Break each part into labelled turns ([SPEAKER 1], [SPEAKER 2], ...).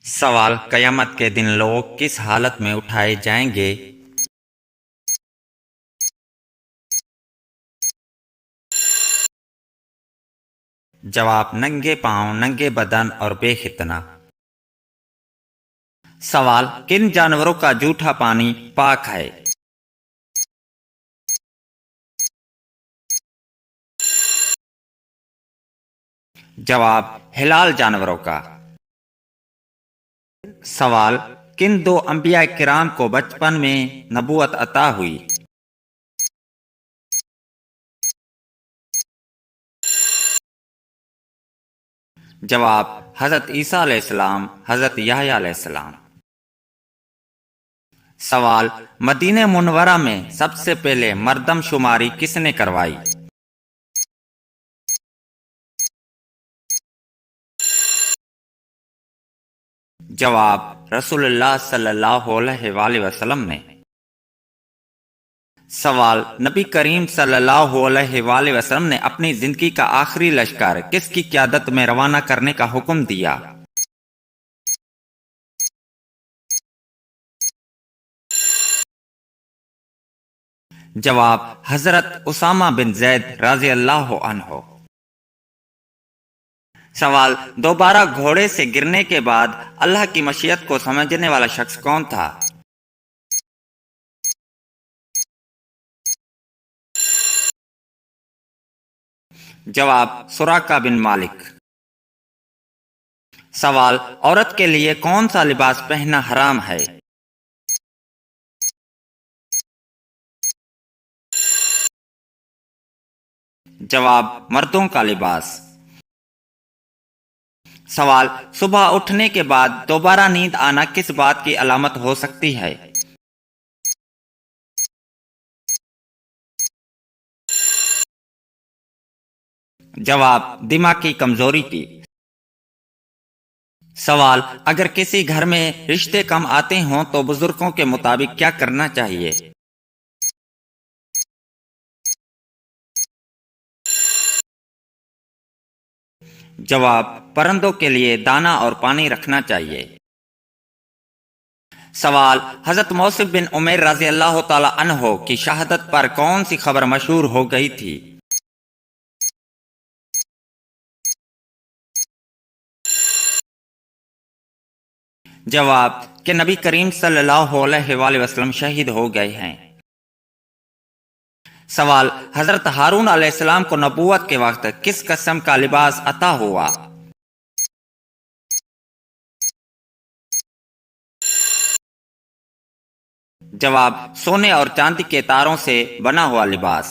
[SPEAKER 1] सवाल: कयामत के दिन लोग किस हालत में उठाए जाएंगे? जवाब: नंगे पांव, नंगे बदन और बेखितना। सवाल: किन जानवरों का जूठा पानी पाक है? जवाब: हिलाल जानवरों का। सवाल: किन दो अंबिया किराम को बचपन में नबूवत अता हुई? जवाब: हजरत ईसा अलैहिस्सलाम, हजरत याहया अलैहिस्सलाम। सवाल: मदीने मुनव्वरा में सबसे पहले मर्दमशुमारी किसने करवाई? जवाब: रसूलुल्लाह सल्लल्लाहु अलैहि वसल्लम ने। सवाल: नबी करीम सल्लल्लाहु अलैहि वसल्लम ने अपनी जिंदगी का आखिरी लश्कर किसकी क़यादत में रवाना करने का हुक्म दिया? जवाब: हजरत उसामा बिन जैद रज़ी अल्लाह अन्हो। सवाल: दोबारा घोड़े से गिरने के बाद अल्लाह की मशीयत को समझने वाला शख्स कौन था? जवाब: सुराका बिन मालिक। सवाल: औरत के लिए कौन सा लिबास पहनना हराम है? जवाब: मर्दों का लिबास। सवाल: सुबह उठने के बाद दोबारा नींद आना किस बात की अलामत हो सकती है? जवाब: दिमाग की कमजोरी की। सवाल: अगर किसी घर में रिश्ते कम आते हों तो बुजुर्गों के मुताबिक क्या करना चाहिए? जवाब: परिंदों के लिए दाना और पानी रखना चाहिए। सवाल: हजरत मौसिब बिन उमैर रज़ी अल्लाह तआला अन्हो की शहादत पर कौन सी खबर मशहूर हो गई थी? जवाब: कि नबी करीम सल्लल्लाहु अलैहि वसल्लम शहीद हो गए हैं। सवाल: हजरत हारून अलैहिस्सलाम को नबूवत के वक्त किस किस्म का लिबास अता हुआ? जवाब: सोने और चांदी के तारों से बना हुआ लिबास।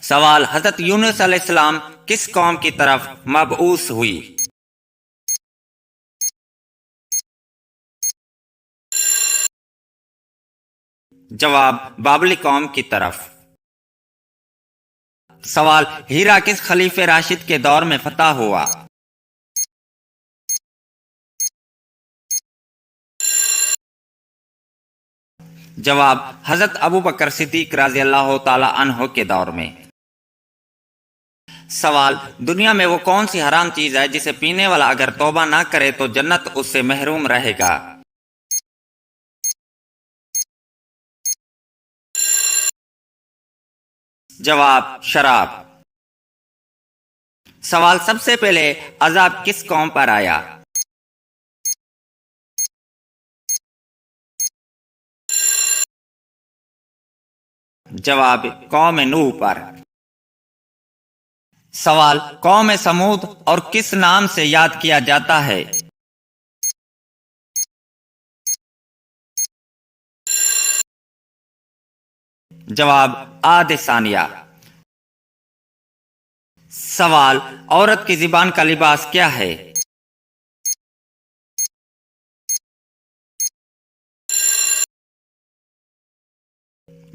[SPEAKER 1] सवाल: हजरत यूनुस अलैहिस्सलाम किस कौम की तरफ मबऊस हुई? जवाब: बाबली कौम की तरफ। सवाल: हीरा किस खलीफे राशिद के दौर में फतह हुआ? जवाब: हजरत अबू बकर सिद्दीक रज़ी अल्लाह तआला अन्हो के दौर में। सवाल: दुनिया में वो कौन सी हराम चीज है जिसे पीने वाला अगर तौबा ना करे तो जन्नत उससे महरूम रहेगा? जवाब: शराब। सवाल: सबसे पहले अजाब किस कौम पर आया? जवाब: कौम नूह पर। सवाल: कौम समूद और किस नाम से याद किया जाता है? जवाब: आद सानिया। सवाल: औरत की जुबान का लिबास क्या है?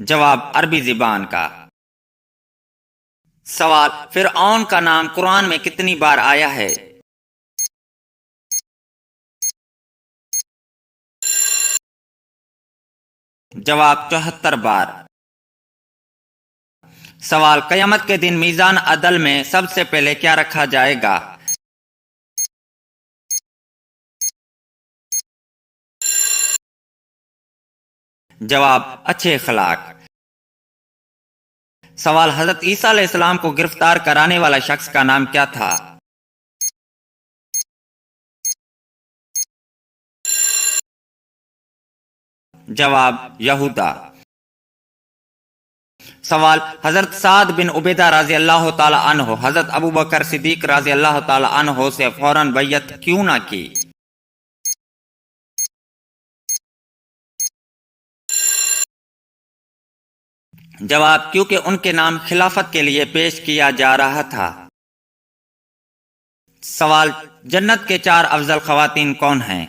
[SPEAKER 1] जवाब: अरबी जुबान का। सवाल: फिरऔन का नाम कुरान में कितनी बार आया है? जवाब: 74 बार। सवाल: कयामत के दिन मीज़ान अदल में सबसे पहले क्या रखा जाएगा? جواب: اچھے اخلاق۔ سوال: حضرت عیسیٰ علیہ السلام کو گرفتار کرانے والا شخص کا نام کیا تھا؟ جواب: یہودا۔ سوال: حضرت سعد بن عبیدہ رضی اللہ تعالی عنہ حضرت ابو بکر صدیق رضی اللہ تعالی عنہ سے فوراً بیعت کیوں نہ کی؟ جواب: کیونکہ ان کے نام خلافت کے لیے پیش کیا جا رہا تھا۔ سوال: جنت کے 4 افضل خواتین کون ہیں؟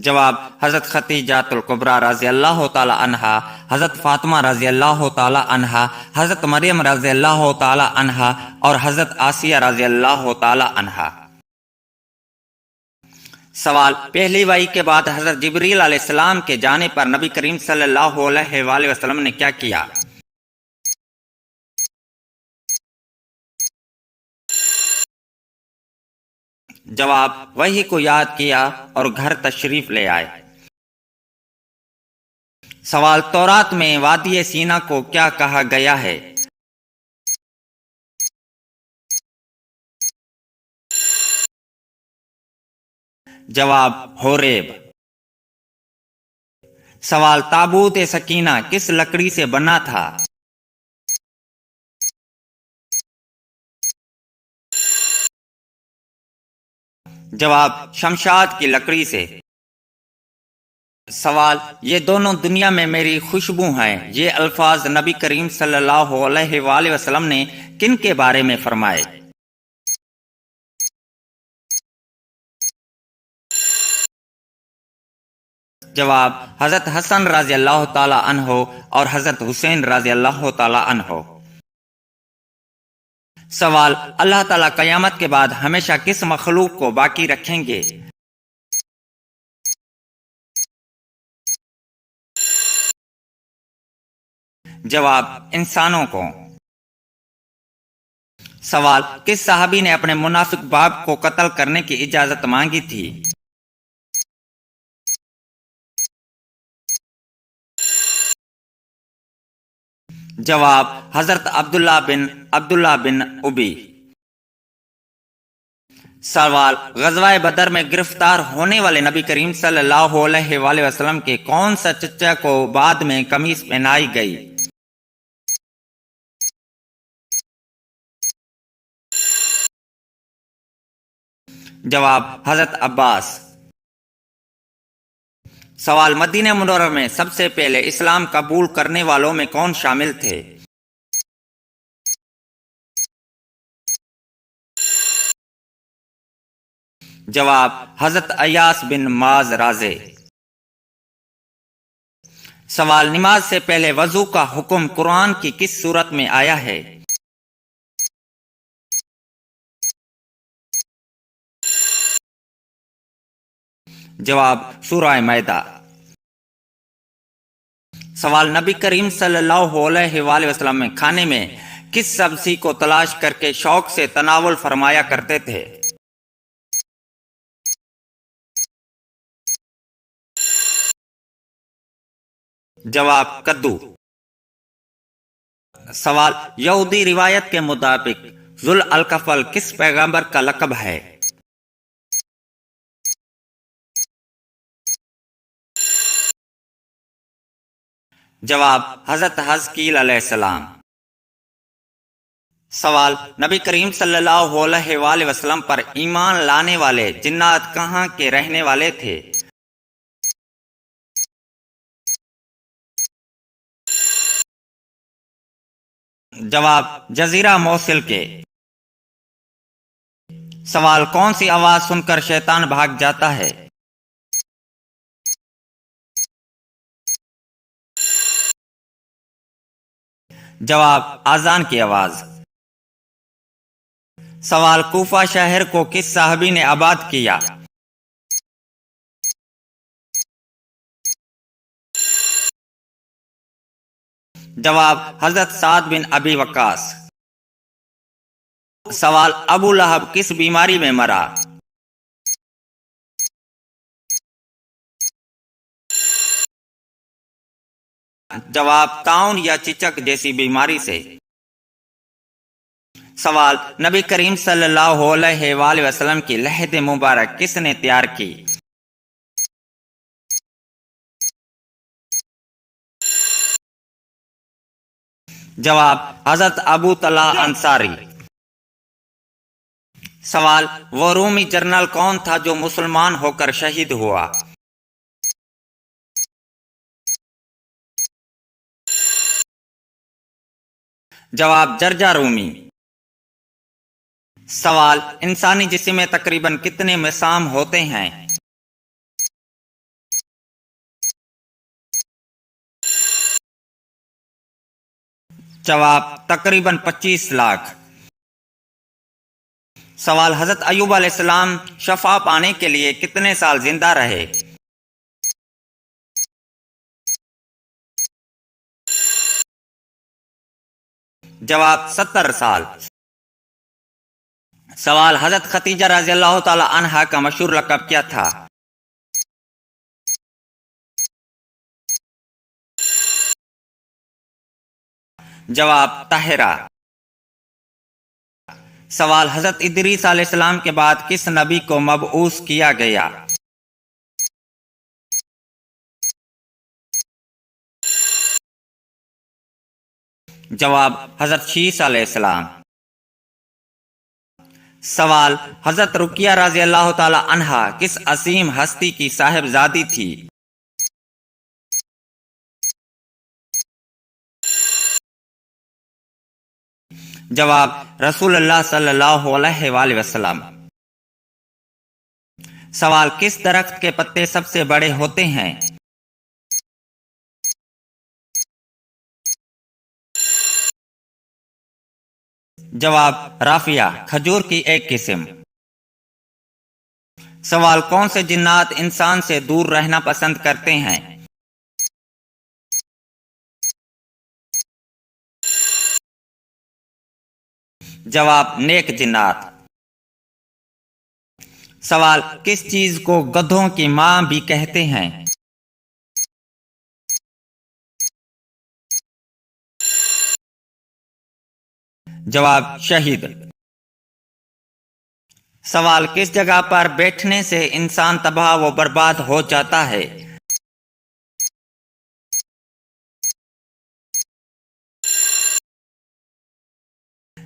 [SPEAKER 1] جواب: حضرت خدیجہ الکبریٰ رضی اللہ تعالی عنہا، حضرت فاطمہ رضی اللہ تعالی عنہا، حضرت مریم رضی اللہ تعالی عنہا اور حضرت آسیہ رضی اللہ تعالی عنہا۔ سوال: پہلی وحی کے بعد حضرت جبریل علیہ السلام کے جانے پر نبی کریم صلی اللہ علیہ وآلہ وسلم نے کیا کیا؟ جواب: وحی کو یاد کیا اور گھر تشریف لے آئے۔ سوال: تورات میں وادی سینا کو کیا کہا گیا ہے؟ جواب: ہوریب۔ سوال: تابوت سکینہ کس لکڑی سے بنا تھا؟ جواب: شمشاد کی لکڑی سے۔ سوال: یہ دونوں دنیا میں میری خوشبو ہیں، یہ الفاظ نبی کریم صلی اللہ علیہ وآلہ وسلم نے کن کے بارے میں فرمائے؟ جواب: حضرت حسن رضی اللہ تعالی عنہ اور حضرت حسین رضی اللہ تعالی عنہ۔ سوال: اللہ تعالیٰ قیامت کے بعد ہمیشہ کس مخلوق کو باقی رکھیں گے؟ جواب: انسانوں کو۔ سوال: کس صحابی نے اپنے منافق باپ کو قتل کرنے کی اجازت مانگی تھی؟ جواب: حضرت عبداللہ بن ابی۔ سوال: غزوہ بدر میں گرفتار ہونے والے نبی کریم صلی اللہ علیہ وآلہ وسلم کے کون سا چچا کو بعد میں قمیص پہنائی گئی؟ جواب: حضرت عباس۔ سوال: مدینہ منورہ میں سب سے پہلے اسلام قبول کرنے والوں میں کون شامل تھے؟ جواب: حضرت ایاس بن معاذ رازی۔ سوال: نماز سے پہلے وضو کا حکم قرآن کی کس سورت میں آیا ہے؟ جواب: سورہ مائدہ۔ سوال: نبی کریم صلی اللہ علیہ وآلہ وسلم کھانے میں کس سبزی کو تلاش کر کے شوق سے تناول فرمایا کرتے تھے؟ جواب: کدو۔ سوال: یہودی روایت کے مطابق ذو الکفل کس پیغمبر کا لقب ہے؟ جواب: حضرت حزقیل علیہ السلام۔ سوال: نبی کریم صلی اللہ علیہ وآلہ وسلم پر ایمان لانے والے جنات کہاں کے رہنے والے تھے؟ جواب: جزیرہ موصل کے۔ سوال: کون سی آواز سن کر شیطان بھاگ جاتا ہے؟ جواب: اذان کی آواز۔ سوال: کوفہ شہر کو کس صحابی نے آباد کیا؟ جواب: حضرت سعد بن ابی وقاص۔ सवाल, अबू लहब किस बीमारी में मरा? जवाब, ताउन या चिचक जैसी बीमारी से। सवाल, नबी करीम सल्लल्लाहु अलैहि वसल्लम की लहद मुबारक किसने तैयार की? जवाब, हजरत अबू तला अंसारी। सवाल, वो रूमी जनरल कौन था जो मुसलमान होकर शहीद हुआ? जवाब, जर्जा रूमी। सवाल, इंसानी जिस्म में तकरीबन कितने मसाम होते हैं? जवाब, तकरीबन 25 लाख। सवाल, हजरत अय्यूब अलैहिस्सलाम शफा पाने के लिए कितने साल जिंदा रहे? जवाब, 70 साल। सवाल, हजरत खतीजा रज़ी अल्लाह ताला अन्हा का मशहूर लक़ब क्या था? जवाब, ताहिरा। सवाल, हजरत इदरीस अलैहिस्सलाम के बाद किस नबी को मबऊस किया गया? जवाब, हजरत शीस अलैहिस्सलाम। सवाल, हजरत रुकिया रज़ी अल्लाह ताला अन्हा किस असीम हस्ती की साहिबजादी थी? जवाब, रसूलुल्लाह सल्लल्लाहु अलैहि वसल्लम। सवाल, किस दरख्त के पत्ते सबसे बड़े होते हैं? जवाब, राफिया, खजूर की एक किस्म। सवाल, कौन से जिन्नात इंसान से दूर रहना पसंद करते हैं? जवाब, नेक जिन्नात। सवाल, किस चीज को गधों की मां भी कहते हैं? जवाब, शहीद। सवाल, किस जगह पर बैठने से इंसान तबाह व बर्बाद हो जाता है?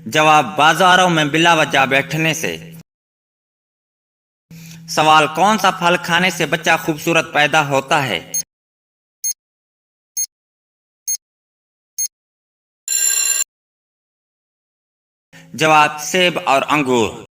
[SPEAKER 1] जवाब, बाजारों में बिला वजह बैठने से। सवाल, कौन सा फल खाने से बच्चा खूबसूरत पैदा होता है? जवाब, सेब और अंगूर।